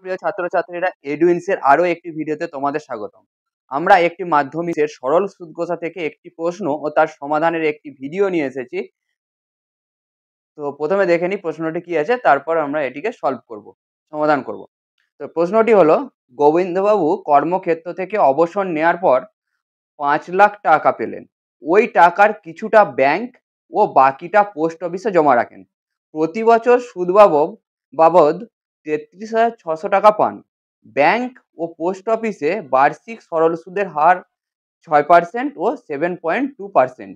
প্রিয় ছাত্রছাত্রীরা, এডুইন্সের আরো একটি ভিডিওতে তোমাদের স্বাগতম। আমরা একটি মাধ্যমিকের সরল সুদ কষা থেকে একটি প্রশ্ন ও তার সমাধানের একটি ভিডিও নিয়ে এসেছি। তো প্রথমে দেখে নিই প্রশ্নটি কি আছে, তারপর আমরা এটিকে সমাধান করব। তো প্রশ্নটি হলো, গোবিন্দবাবু কর্মক্ষেত্র থেকে অবসর নেয়ার পর 5 লাখ টাকা পেলেন। ওই টাকার কিছুটা ব্যাংক ও বাকিটা পোস্ট অফিসে জমা রাখেন। প্রতি বছর সুদ বাবদ 33,600 টাকা পান। ব্যাংক ও পোস্ট অফিসে বার্ষিক সরল সুদের হার 6% ও 7.2%।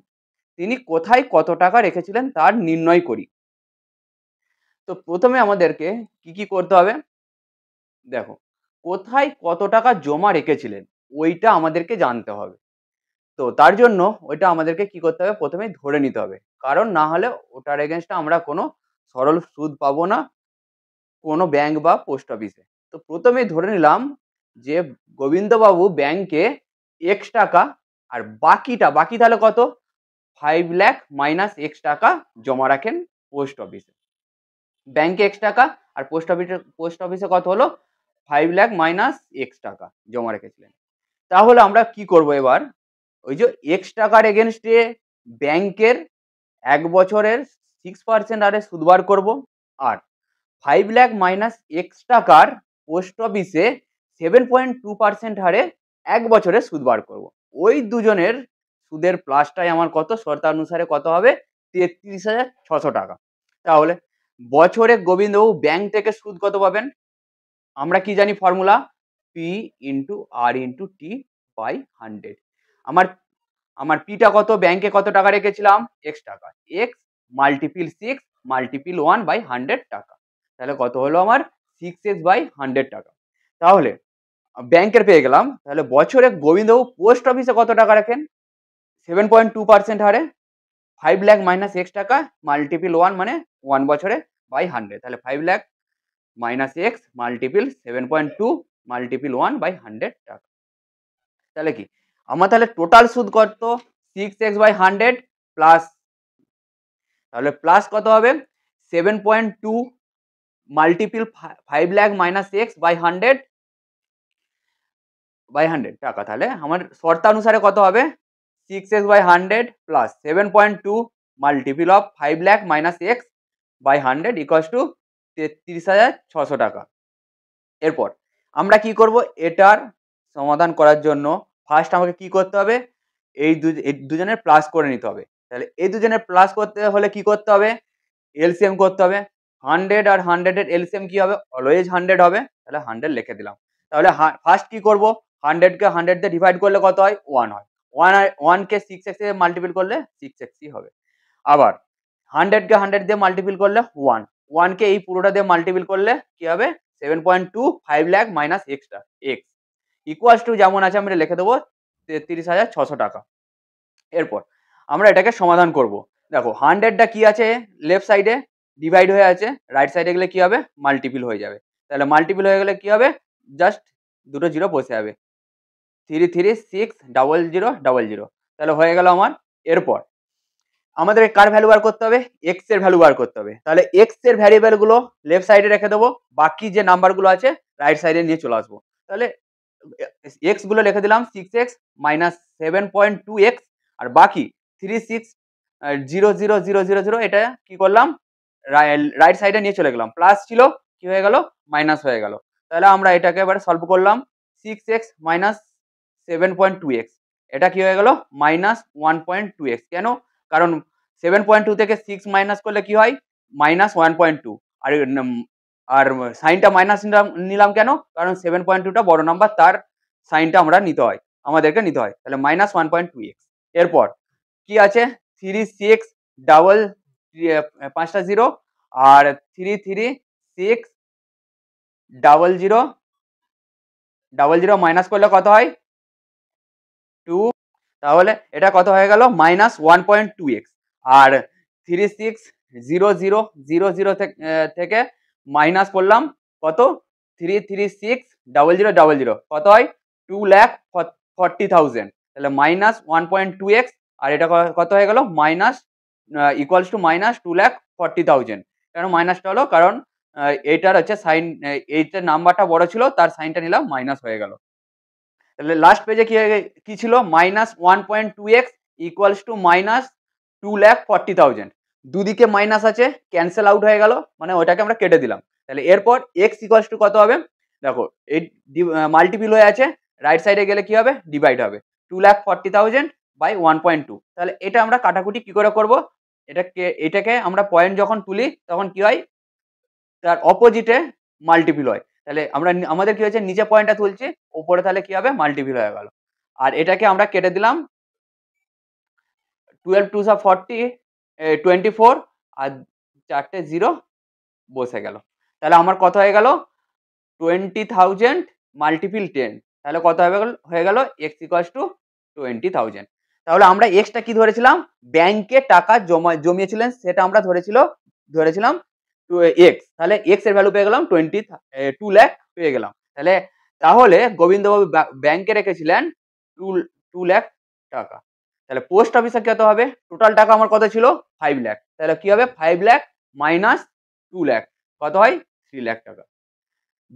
তিনি কোথায় কত টাকা রেখেছিলেন তার নির্ণয় করি। তো প্রথমে আমাদেরকে কি করতে হবে, দেখো, কোথায় কত টাকা জমা রেখেছিলেন ওইটা আমাদেরকে জানতে হবে। তো তার জন্য ওইটা আমাদেরকে কি করতে হবে, প্রথমেই ধরে নিতে হবে, কারণ না হলে ওটার এগেনস্টে আমরা কোনো সরল সুদ পাবো না কোনো ব্যাংক বা পোস্ট অফিসে। তো প্রথমেই ধরে নিলাম যে গোবিন্দবাবু ব্যাংকে এক্স টাকা আর বাকি তাহলে কত, 5 লাখ মাইনাস এক্স টাকা জমা রাখেন পোস্ট অফিসে। ব্যাংকে এক্স টাকা আর পোস্ট অফিসে কত হলো, 5 লাখ মাইনাস এক্স টাকা জমা রেখেছিলেন। তাহলে আমরা কি করব এবার, ওই যে এক্স টাকার এগেনস্টে ব্যাংকের 1 বছরের 6% হারে সুদ বার করব, আর 5 লাখ মাইনাস এক্স টাকার পোস্ট অফিসে 7.2% হারে 1 বছরে সুদ বার করব। ওই দুজনের সুদের প্লাসটাই আমার কত, শর্তানুসারে কত হবে, 33,600 টাকা। তাহলে বছরে গোবিন্দবাবু ব্যাংক থেকে সুদ কত পাবেন, আমরা কি জানি formula, P into R into T by 100। আমার পিটা কত, ব্যাংকে কত টাকা রেখেছিলাম, এক্স টাকা, এক্স মাল্টিপিল 6 মাল্টিপিল 1/100 টাকা, তাহলে কত হলো আমার 6x বাই 100 টাকা। তাহলে ব্যাংকের পেয়ে গেলাম। তাহলে বছরে গোবিন্দবাবু পোস্ট অফিসে কত টাকা রাখেন, 7.2% হারে 5 লাখ মাইনাস এক্স টাকা মাল্টিপিল 1 মানে 1 বছরে বাই 100, তাহলে 5 lakh minus x multiple 7.2 multiple 1/100 টাকা। তাহলে কি আমার তাহলে টোটাল সুদ কত, 6x বাই 100 প্লাস, তাহলে প্লাস কত হবে, 7.2 multiple 5 lakh minus X by 100 টাকা। তাহলে আমার শর্তানুসারে কত হবে, 6x by 100 plus 7.2 multiple of 5 lakh minus X by 100 equals to 33,600 টাকা। এরপর আমরা কি করব, এটার সমাধান করার জন্য ফার্স্ট আমাকে কি করতে হবে, এই দুজনের প্লাস করে নিতে হবে। তাহলে এই দুজনের প্লাস করতে হলে কি করতে হবে, এলসিএম করতে হবে। 100 আর 100 এর এলসিএম কি হবে, অলওয়েজ 100 হবে, তাহলে 100 লিখে দিলাম। তাহলে ফার্স্ট কি করব, 100 কে 100 দিয়ে ডিভাইড করলে কত হয়, 1 হয়। 1 কে 6x দিয়ে মাল্টিপল করলে 6x হবে। আবার 100 কে 100 দিয়ে মাল্টিপল করলে 1 কে এই পুরোটা দিয়ে মাল্টিপল করলে কি হবে, 7.2 5 lakh minus extra x equals to যেমন আছে আমরা লিখে দেবো 33,600 টাকা। এরপর আমরা এটাকে সমাধান করব। দেখো 100টা কি আছে, লেফট সাইডে ডিভাইড হয়ে আছে, রাইট সাইডে গেলে কি হবে, মাল্টিপল হয়ে যাবে। তাহলে মাল্টিপল হয়ে গেলে কি হবে, জাস্ট দুটো জিরো বসে যাবে, 3360000, তাহলে হয়ে গেল আমার। এরপর আমাদের কার ভ্যালু বার করতে হবে, এক্স এর ভ্যালু বার করতে হবে। তাহলে এক্স এর ভ্যারিয়েবল গুলো লেফট সাইডে রেখে দেবো, বাকি যে নাম্বার গুলো আছে রাইট সাইডে নিয়ে চলে আসবো। তাহলে এক্স গুলো লিখে দিলাম 6x মাইনাস 7.2x, আর বাকি 360000, এটা কি করলাম, রাইট সাইডে নিয়ে চলে গেলাম, প্লাস ছিল কি হয়ে গেল, মাইনাস হয়ে গেল। তাহলে আমরা এটাকে এবার সলভ করলাম, 6x মাইনাস 7.2x, এটা কি হয়ে গেল, মাইনাস 1.2x। কেন, কারণ 7.2 থেকে 6 মাইনাস করলে কি হয়, মাইনাস 1.2। আর সাইনটা মাইনাস নিলাম কেন, কারণ 7.2টা বড় নাম্বার, তার সাইনটা আমাদেরকে নিতে হয়। তাহলে মাইনাস 1.2x। এরপর কি আছে, 36 ডাবল 5টা 0 আর 3360000 মাইনাস করলে কত হয়, 2। তাহলে এটা কত হয়ে গেল, মাইনাস 1.2x। আর 360000 থেকে মাইনাস করলাম কত, 3360000, কত হয়, 2,40,000। তাহলে মাইনাস 1.2x, আর এটা কত হয়ে গেল, মাইনাস ইকুয়ালস টু মাইনাস 2,40,000। কেন মাইনাসটা হলো, কারণ এইটার হচ্ছে সাইন, এইটার নাম্বারটা বড় ছিল, তার সাইনটা নিলাম, মাইনাস হয়ে গেল। তাহলে লাস্ট পেজে কি ছিল, -1.2x ইকুয়ালস টু -2,40,000। দুদিকে মাইনাস আছে, ক্যান্সেল আউট হয়ে গেল, মানে ওটাকে আমরা কেটে দিলাম। তাহলে এরপর x ইকুয়ালস টু কত হবে, দেখো এই মাল্টিপিল হয়ে আছে, রাইট সাইডে গেলে কি হবে, ডিভাইড হবে, 2,40,000 বাই 1.2। তাহলে এটা আমরা কাটাকুটি কি করে করব, এটাকে আমরা পয়েন্ট যখন তুলি তখন কি হয়, তার অপোজিটে মাল্টিপিল হয়। তাহলে আমাদের কি হয়েছে, নিচে পয়েন্টটা তুলছি, উপরে তাহলে কি হবে, মাল্টিপিল হয়ে গেল। আর এটাকে আমরা কেটে দিলাম, 12 2 40, 24, আর 4টে 0 বসে গেল। তাহলে আমার কত হয়ে গেল, 20,000 মাল্টিপিল 10। তাহলে কত হয়ে গেল x ইকুয়ালস টু 20,000। তাহলে আমরা এক্সটা কি ধরেছিলাম, ব্যাংকে টাকা জমিয়েছিলেন, সেটা আমরা ধরেছিলাম এক্স। তাহলে এক্স এর ভ্যালু পেয়ে গেলাম 2 লাখ পেয়ে গেলাম। তাহলে গোবিন্দবাবু ব্যাংকে রেখেছিলেন 2 লাখ টাকা। তাহলে পোস্ট অফিসে কত হবে, টোটাল টাকা আমার কত ছিল, 5 লাখ। তাহলে কি হবে, 5 লাখ মাইনাস 2 লাখ, কত হয়, 3 লাখ টাকা।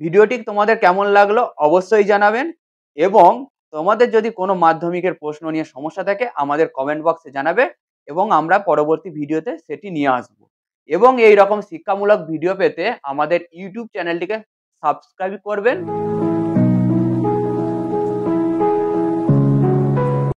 ভিডিওটি তোমাদের কেমন লাগলো অবশ্যই জানাবেন, এবং তোমাদের যদি কোনো মাধ্যমিকের প্রশ্ন নিয়ে সমস্যা থাকে আমাদের কমেন্ট বক্সে জানাবে, এবং আমরা পরবর্তী ভিডিওতে সেটি নিয়ে আসব। এবং এই রকম শিক্ষামূলক ভিডিও পেতে আমাদের ইউটিউব চ্যানেলটিকে সাবস্ক্রাইব করবেন।